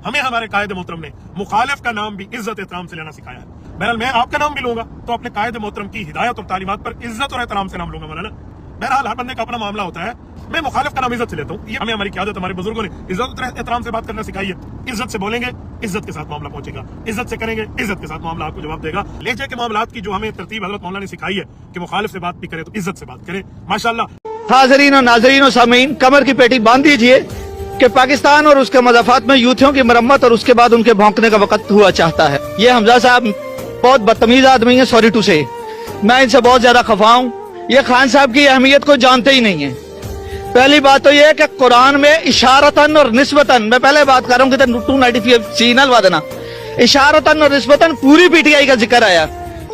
ہمیں ہمارے قائد محترم نے مخالف کا نام بھی عزت احترام سے لینا سکھایا ہے. بہرحال میں آپ کا نام بھی لوں گا تو اپنے قائد محترم کی ہدایت اور تعلیمات پر عزت اور احترام سے نام لوں گا مولانا. بہرحال ہر بندے کا اپنا معاملہ ہوتا ہے. میں مخالف کا نام عزت سے لیتا ہوں. یہ ہمیں ہماری قیادت ہمارے بزرگوں نے عزت اور احترام سے بات کرنا سکھائی ہے. عزت سے بولیں گے عزت کے ساتھ معاملہ پہنچے گا, عزت سے کریں گے عزت کے ساتھ معاملہ آپ کو جواب دے گا. لہجے کے معاملات کی جو ہمیں ترتیب حضرت مولانا نے سکھائی ہے کہ مخالف سے بات بھی کرے تو عزت سے بات کرے. ماشاءاللہ. حاضرین و ناظرین و سامعین, کمر کی پیٹی باندھ دیجئے کہ پاکستان اور اس کے مضافات میں یوتھیوں کی مرمت اور اس کے بعد ان کے بھونکنے کا وقت ہوا چاہتا ہے. یہ حمزہ صاحب بہت بدتمیز آدمی ہیں, سوری ٹو سے, میں ان سے بہت زیادہ خفا ہوں. یہ خان صاحب کی اہمیت کو جانتے ہی نہیں ہیں. پہلی بات تو یہ ہے کہ قرآن میں اشارتاً اور نسبتاً, میں پہلے بات کر رہا ہوں کہ 295 سینل وادنا, اشارتاً اور نسبتاً پوری پی ٹی آئی کا ذکر آیا,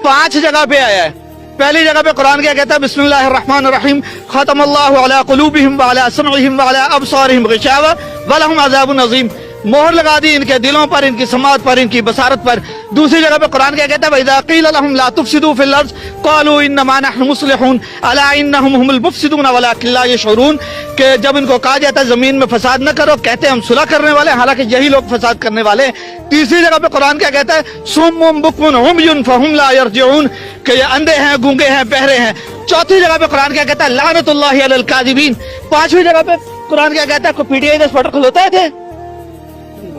5 جگہ پہ آیا ہے. پہلی جگہ پہ قرآن کیا کہتا ہے, بسم اللہ الرحمن الرحیم, ختم اللہ علی قلوبہم وعلی سمعہم وعلی ابصارہم غشاوہ ولہم عذاب عظیم. مہر لگا دی ان کے دلوں پر, ان کی سماعت پر, ان کی بصارت پر. دوسری جگہ پہ قرآن کیا کہتا ہے, وَإِذَا قِيلَ لَهُمْ لَا تُفْسِدُوا فِي الْأَرْضِ قَالُوا إِنَّمَا نَحْنُ مُصْلِحُونَ أَلَا إِنَّهُمْ هُمُ الْمُفْسِدُونَ وَلَكِنْ لَا يَشْعُرُونَ. کہ جب ان کو کہا جاتا ہے زمین میں فساد نہ کرو, کہتے ہیں ہم صلح کرنے والے, حالانکہ یہی لوگ فساد کرنے والے ہیں. تیسری جگہ پہ قرآن کیا کہتا ہے, صُمٌّ بُكْمٌ عُمْيٌ فَهُمْ لَا يَرْجِعُونَ, کہ یہ اندھے ہیں, گونگے ہیں, بہرے ہیں. چوتھی جگہ پہ قرآن کیا کہتا ہے, لعنت اللہ علی الکاذبین. پانچویں جگہ پہ قرآن کیا کہتا ہے, کوئی پی ٹی آئی کا سپوٹر کھلوتا ہے تھے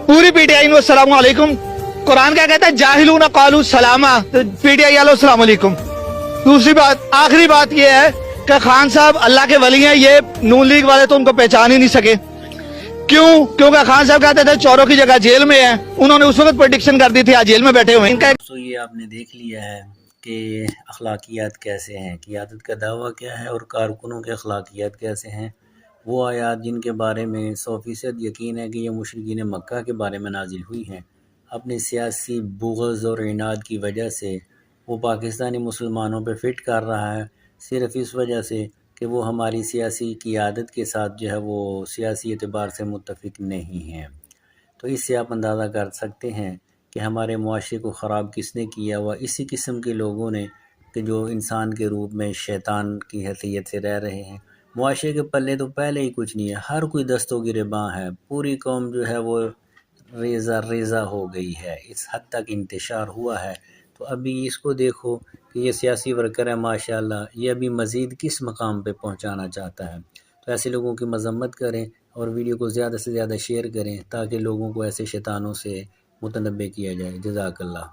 پوری پی ٹی آئی میں السلام علیکم. قرآن کیا کہتا ہے, جاہلون قالوا سلاما, پی ٹی آئی والو السلام علیکم. دوسری بات, آخری بات یہ ہے کہ خان صاحب اللہ کے ولی ہیں, یہ نون لیگ والے تو ان کو پہچان ہی نہیں سکے. کیوں؟ کیونکہ خان صاحب کہتے تھے چوروں کی جگہ جیل میں ہیں. انہوں نے اس وقت پریڈکشن کر دی تھی, آج جیل میں بیٹھے ہوئے ہیں. ان کا تو یہ آپ نے دیکھ لیا ہے کہ اخلاقیات کیسے ہیں, قیادت کا دعویٰ کیا ہے اور کارکنوں کے اخلاقیات کیسے ہیں. وہ آیات جن کے بارے میں 100% یقین ہے کہ یہ مشرکین مکہ کے بارے میں نازل ہوئی ہیں, اپنی سیاسی بغض اور عناد کی وجہ سے وہ پاکستانی مسلمانوں پہ فٹ کر رہا ہے, صرف اس وجہ سے کہ وہ ہماری سیاسی قیادت کے ساتھ جو ہے وہ سیاسی اعتبار سے متفق نہیں ہیں. تو اس سے آپ اندازہ کر سکتے ہیں کہ ہمارے معاشرے کو خراب کس نے کیا ہوا, اسی قسم کے لوگوں نے کہ جو انسان کے روپ میں شیطان کی حیثیت سے رہ رہے ہیں. معاشرے کے پلے تو پہلے ہی کچھ نہیں ہے, ہر کوئی دستوں کی رباں ہے, پوری قوم جو ہے وہ ریزہ ریزہ ہو گئی ہے, اس حد تک انتشار ہوا ہے. تو ابھی اس کو دیکھو کہ یہ سیاسی ورکر ہے ماشاءاللہ, یہ ابھی مزید کس مقام پہ پہنچانا چاہتا ہے. تو ایسے لوگوں کی مذمت کریں اور ویڈیو کو زیادہ سے زیادہ شیئر کریں تاکہ لوگوں کو ایسے شیطانوں سے متنبع کیا جائے. جزاک اللہ.